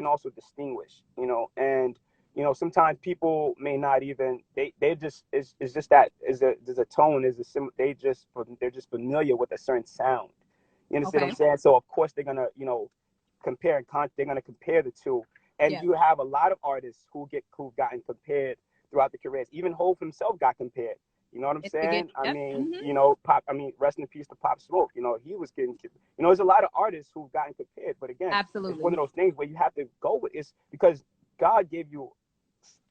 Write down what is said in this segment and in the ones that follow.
can also distinguish, you know, and you know, sometimes people may not even they just it's just that there's a tone, they're just familiar with a certain sound. You understand what Okay. I'm saying? So of course they're gonna, you know, they're gonna compare the two. And Yeah. you have a lot of artists who've gotten compared throughout the careers. Even Hov himself got compared. You know what I'm It's the saying? I Yep. mean, Hmm. you know, rest in peace to Pop Smoke. You know, he was getting, you know, there's a lot of artists who've gotten compared. But again, it's one Absolutely. of those things where you have to go with it because God gave you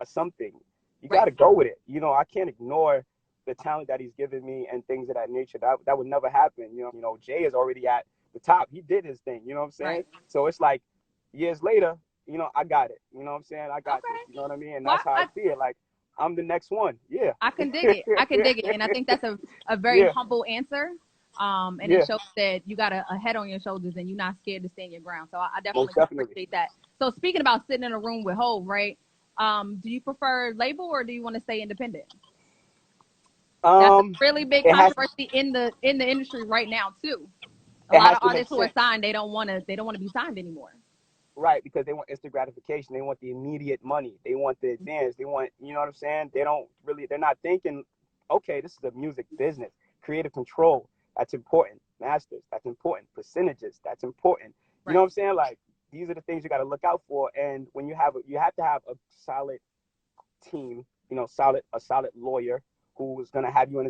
something. You got Right. to go with it. You know, I can't ignore the talent that he's given me and things of that nature. That would never happen. You know, Jay is already at the top. He did his thing. You know what I'm saying? Right. So it's like years later, you know, I got it. You know what I'm saying? I got this. Okay. You know what I mean? And Well, that's how I see it. Like I'm the next one. Yeah. I can dig it. I can dig it. And I think that's a very Yeah. humble answer. And it Yeah. shows that you got a head on your shoulders and you're not scared to stand your ground. So I Most definitely can definitely. appreciate that. So speaking about sitting in a room with Hov, right? Do you prefer label or do you want to stay independent? That's a Um, really big it has controversy in the industry right now too. A it lot has of to make artists who are sense. signed, they don't want to be signed anymore. Right, because they want instant gratification. They want the immediate money. They want the advance. They want, you know what I'm saying? They're not thinking, okay, this is a music business. Creative control, that's important. Masters, that's important. Percentages, that's important. You know Right. what I'm saying? Like, these are the things you got to look out for. And when you have to have a solid team, you know, a solid lawyer who is going to have you in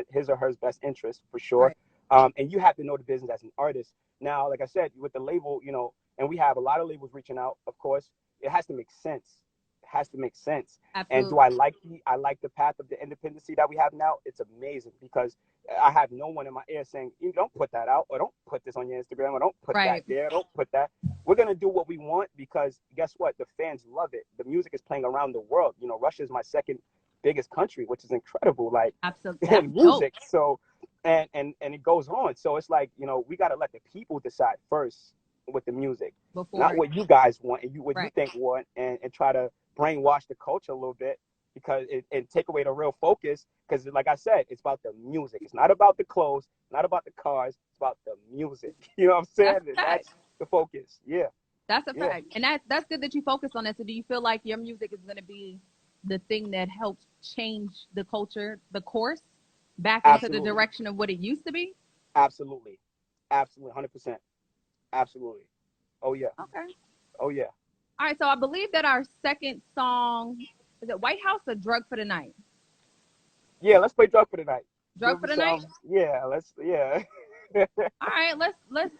his or her best interest for sure. Right. And you have to know the business as an artist. Now, like I said, with the label, you know, and we have a lot of labels reaching out. Of course, it has to make sense. It has to make sense. And do Absolutely. I like the path of the independency that we have now? It's amazing because I have no one in my ear saying, you don't put that out, or don't put this on your Instagram, or don't put that Right. there, don't put that. We're gonna do what we want because guess what? The fans love it. The music is playing around the world. You know, Russia is my second biggest country, which is incredible. Like Absolutely. That's in dope. music. So and it goes on. So it's like, you know, we gotta let the people decide first with the music, not Before what you guys want and what you right. think want, and try to brainwash the culture a little bit because and take away the real focus. Because like I said, it's about the music. It's not about the clothes, not about the cars. It's about the music. You know what I'm saying? That's a And fact. that's the focus. Yeah, That's a yeah, fact. And that's good that you focus on that. So do you feel like your music is gonna be the thing that helps change the culture, the course, back into the absolutely, direction of what it used to be? absolutely, absolutely, 100%, absolutely. Oh yeah, Okay. oh yeah, All right, so I believe that our second song is it White House or Drug for the Night? yeah. Let's play drug for the night. Drug Give for me the Night? some. Yeah, let's. Yeah. All right,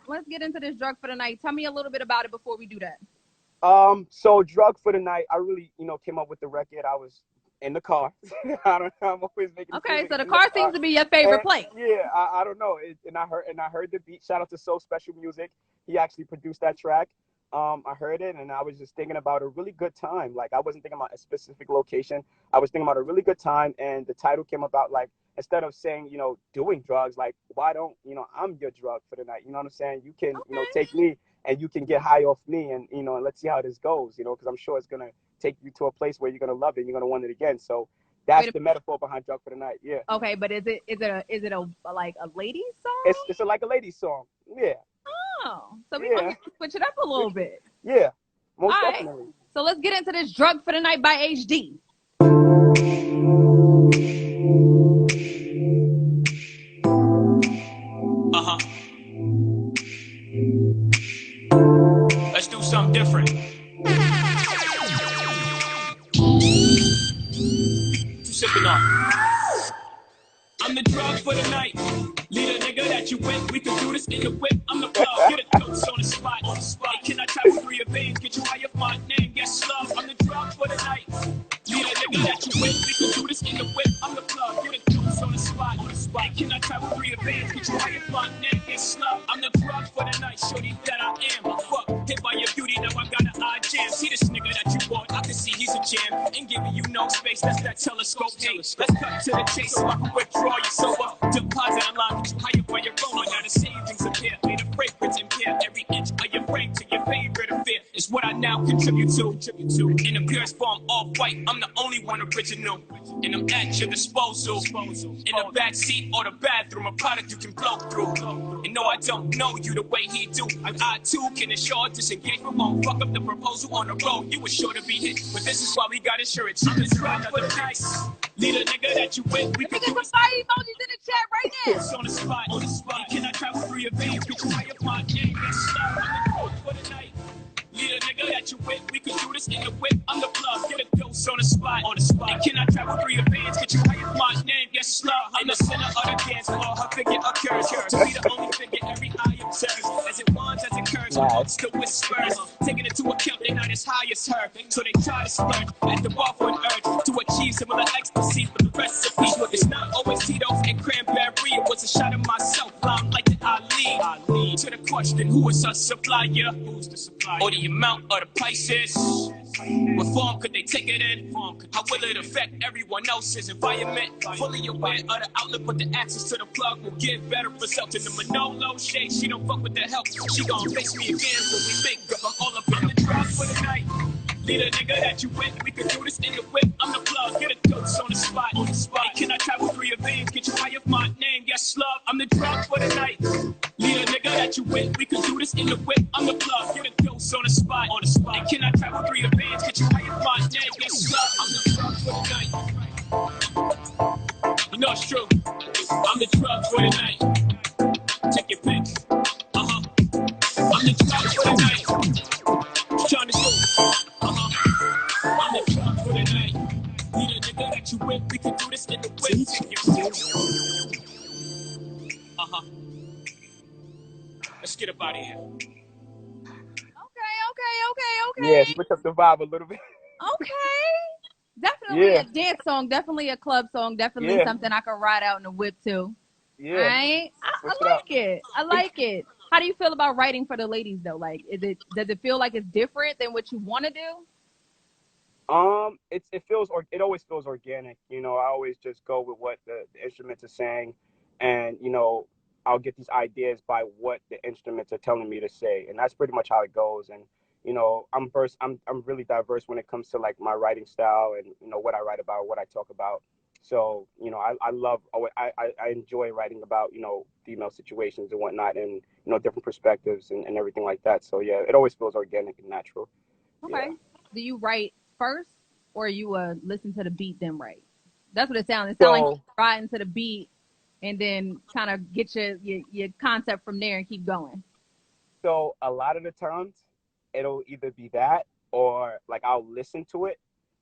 let's get into this Drug for the Night. Tell me a little bit about it before we do that. So drug for the night. I really, you know, came up with the record. I was in the car. I don't know. I'm always making Okay, music so the in the car car. seems to be your favorite And place. yeah, I don't know. And I heard the beat. Shout out to So Special Music. He actually produced that track. I heard it and I was just thinking about a really good time. Like I wasn't thinking about a specific location. I was thinking about a really good time, and the title came about like instead of saying, you know, doing drugs, like why don't, you know, I'm your drug for the night. You know what I'm saying? You can, you know, Okay. take me and you can get high off me, and you know, and let's see how this goes. You know, because I'm sure it's gonna take you to a place where you're gonna love it. And you're gonna want it again. So Wait that's a the metaphor behind drug for the night. Yeah, Okay, but is it a like a ladies song? it's like a lady song. Yeah, Oh, so we're gonna yeah, get to switch it up a little bit. yeah, All most right. definitely. So let's get into this Drug for the Night by HD. Uh huh. Let's do something different. You sipping on? I'm the drug for the night. Lead a nigga that you with. We can do this in the whip. I'm the plug. Get a dose on the spot. On the spot. Hey, can I travel through your veins? Get you high off my name. Yes, love. I'm the drug for the night. Lead a nigga that you with. We can do this in the whip. I'm the plug. Get a dose on the spot. On the spot. Hey, can I travel through your veins? Get you high off my name. Yes, love. I'm the drug for the night. Shorty that I am. Fuck. Hit by your beauty. Now I got an eye jam. See this nigga that you want. I can see he's a jam. Ain't giving you no space. That's that telescope. Hey, let's cut to the chase so I can withdraw you sober. Deposit a line, get you higher by your aroma. Now the savings appear, made a fragrance impair. Every inch of your brain to your favorite affair is what I now contribute to. In the purest form, all white, I'm the only one original. and I'm at your disposal. In the back seat or the bathroom, a product you can blow through. And no, I don't know you the way he do. I too can assure disengagement won't fuck up the proposal on the road. You were sure to be hit, but this is why we got insurance. This is another night. Lead a nigga that you with. We can do some fire emojis in the chat right now. on the spot, on the spot. Can I travel through your veins? Get you high up my game. Slow on the road for the night. Lead a nigga that you with. We can do this in the whip. I'm the plug. Get a dose on the spot, on the spot. And can I travel through your veins? Get you high up my name. Yes, slow. In the center of the dance floor, her figure occurs. To be the only figure every eye observes. As it winds, as it curves, amongst the whispers. Taking into account they're not as high as her. So they try to splurge at the bar for an urge to achieve similar ecstasy with the recipe. It's not always Tito's and cranberry. It was a shot of myself. I'm like the Ali. To the question, who is our supplier? Who's the supplier? Or the amount of the prices? What form could they take it in? How will it affect everyone else's environment? Fully aware of the outlet, but the access to the plug will give better results. In the Manolo shade, she don't fuck with the help. She gon' face me again when we make up. I'm all up in the drop for the night. Lead a nigga that you with. We can do this in the whip. I'm the plug. Get a dose on the spot. On the spot. Hey, can I travel through your veins? Get you high up my name. Yes, love. I'm the drop for the night. Lead a nigga that you with. We can do this in the whip. I'm the plug. Get a dose on the spot. On the spot. Hey, can I travel through your veins? Get you high up my name. Yes, love. I'm the drop for the night. You know it's true. I'm the drug for the night. Take your pick. I'm the drug for the night. Trying to show. I'm the drug for the night. Need a nigga that you with. We can do this in the whip. Let's get up out of here. Okay. Yeah, switch up the vibe a little bit. Okay. Definitely a dance song, definitely a club song, definitely something I could ride out in the whip too. Yeah. Right? I like it. I like it. How do you feel about writing for the ladies though? Like, does it feel like it's different than what you want to do? It always feels organic. You know, I always just go with what the instruments are saying, and you know, I'll get these ideas by what the instruments are telling me to say, and that's pretty much how it goes. And you know, I'm really diverse when it comes to like my writing style and you know what I write about, what I talk about. So you know, I enjoy writing about you know female situations and whatnot, and you know different perspectives and everything like that. So yeah, it always feels organic and natural. Okay. Yeah. Do you write first, or you listen to the beat then write? That's what it sounds. It sounds like you're riding to the beat, and then kind of get your concept from there and keep going. So a lot of the times, it'll either be that or like I'll listen to it,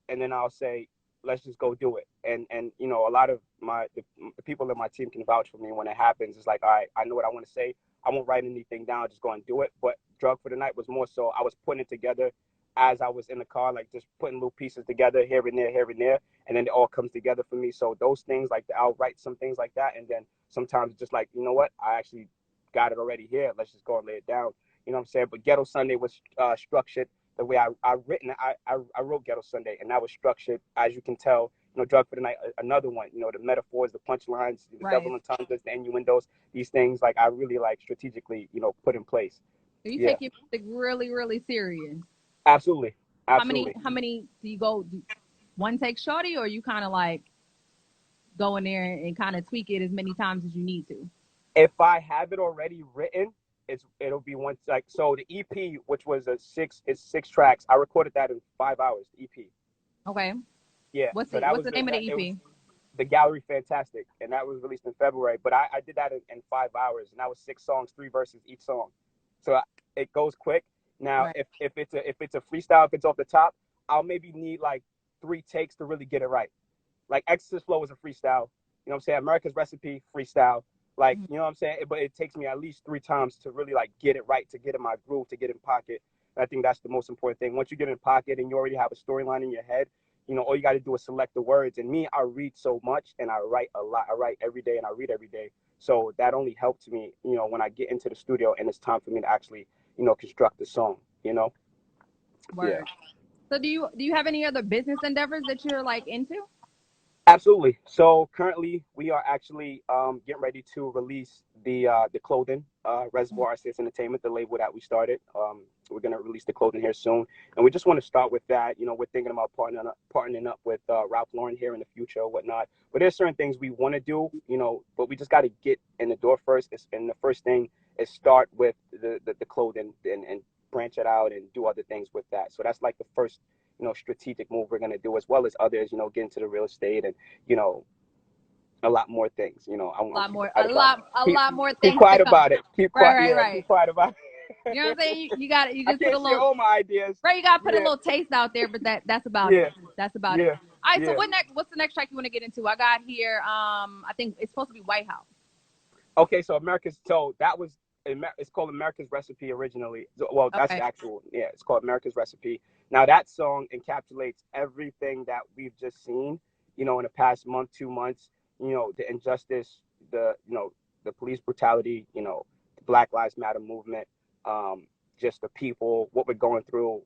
and then I'll say, let's just go do it. And you know, a lot of the people in my team can vouch for me when it happens. It's like, all right, I know what I want to say. I won't write anything down. Just go and do it. But Drug for the Night was more so I was putting it together as I was in the car, like just putting little pieces together here and there, and then it all comes together for me. So those things, like I'll write some things like that, and then sometimes it's just like, you know what, I actually got it already here. Let's just go and lay it down. You know what I'm saying? But Ghetto Sunday was structured the way I wrote Ghetto Sunday, and that was structured, as you can tell. You know, Drug for the Night, another one. You know, the metaphors, the punchlines, the double entendres, the innuendos, these things. Like I really like strategically, you know, put in place. So you take your music really, really serious. Absolutely. How many do you go? One take shorty, or you kind of like go in there and kind of tweak it as many times as you need to? If I have it already written, it'll be one like so the EP, which was six tracks. I recorded that in 5 hours. The EP. Okay. Yeah. What's the name of the EP? The Gallery Fantastic, and that was released in February. But I did that in 5 hours, and that was 6 songs, 3 verses each song. So it goes quick. Now, if it's a freestyle, if it's off the top, I'll maybe need like 3 takes to really get it right. Like Exodus Flow is a freestyle. You know what I'm saying? America's Recipe, freestyle. Like, you know what I'm saying? But it takes me at least 3 times to really like get it right, to get in my groove, to get in pocket. And I think that's the most important thing. Once you get in pocket and you already have a storyline in your head, you know, all you got to do is select the words. And me, I read so much and I write a lot. I write every day and I read every day. So that only helps me, you know, when I get into the studio and it's time for me to actually, you know, construct the song, you know? Word. Yeah. So do you have any other business endeavors that you're like into? Absolutely. So currently we are actually getting ready to release the clothing, Reservoir Artists Entertainment, the label that we started. We're gonna release the clothing here soon, and we just want to start with that. You know, we're thinking about partnering up with Ralph Lauren here in the future or whatnot. But there's certain things we want to do, you know, but we just got to get in the door first. And the first thing is start with the clothing and branch it out and do other things with that. So that's like the first, you know, strategic move we're gonna do, as well as others. You know, get into the real estate and, you know, a lot more things. You know, a lot more things. Keep quiet about it. Keep quiet. Right. Keep quiet about it. You know what I'm saying? You got it. You just I can't put a little. share all my ideas. Right, you got to put a little taste out there, but that's about it. That's about it. All right, so what's the next track you want to get into? I got here, I think it's supposed to be White House. Okay, so it's called America's Recipe originally. Well, that's the actual, it's called America's Recipe. Now that song encapsulates everything that we've just seen, you know, in the past month, 2 months, you know, the injustice, the police brutality, you know, the Black Lives Matter movement, just the people, what we're going through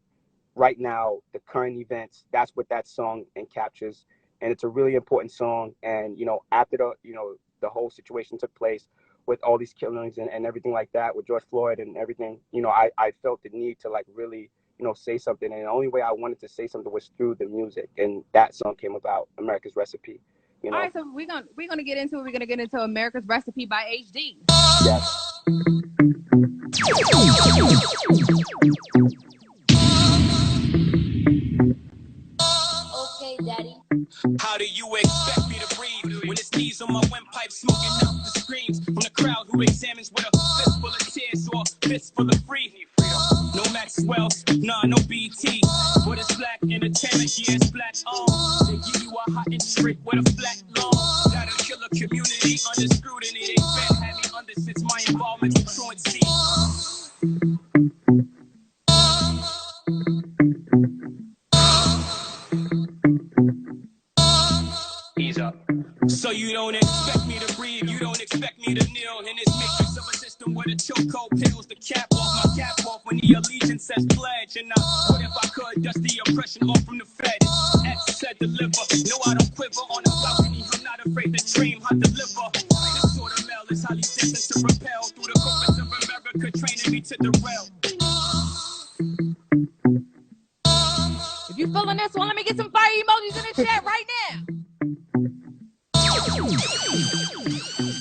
right now, the current events. That's what that song encaptures, and it's a really important song. And you know, after the whole situation took place with all these killings and everything like that with George Floyd and everything, you know, I felt the need to like really, you know, say something, and the only way I wanted to say something was through the music, and that song came about, America's Recipe. You know? All right, so we're gonna get into it. We're gonna get into America's Recipe by HD. Yes. Okay, Daddy. How do you expect me to breathe when it's knees on my windpipe, smoking out the screams from the crowd who examines with a fistful of tears or a fistful of free? No Maxwell's, nah, no BT. But it's black entertainment, yeah, it's black on. They give you a hot and straight with a flat lawn. That'll kill a community under scrutiny. They been had me under since my involvement with truancy. Ease up. So you don't expect me to breathe, you don't expect me to kneel in this matrix of a system where the chokehold peels the cap off my cap off when the allegiance says pledge. And I, what if I could dust the oppression off from the Fed? X said deliver. No, I don't quiver on a balcony. I'm not afraid to dream, I deliver. This sort of mail is highly destined to repel through the corpus of America, training me to derail. If you feeling this one, let me get some fire emojis in the chat right now.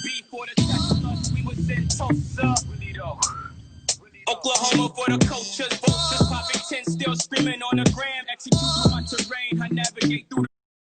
Before the Texas, we was in Tulsa. Oklahoma for the cultures, vultures popping 10, still screaming on the gram. Execute my terrain, I navigate through the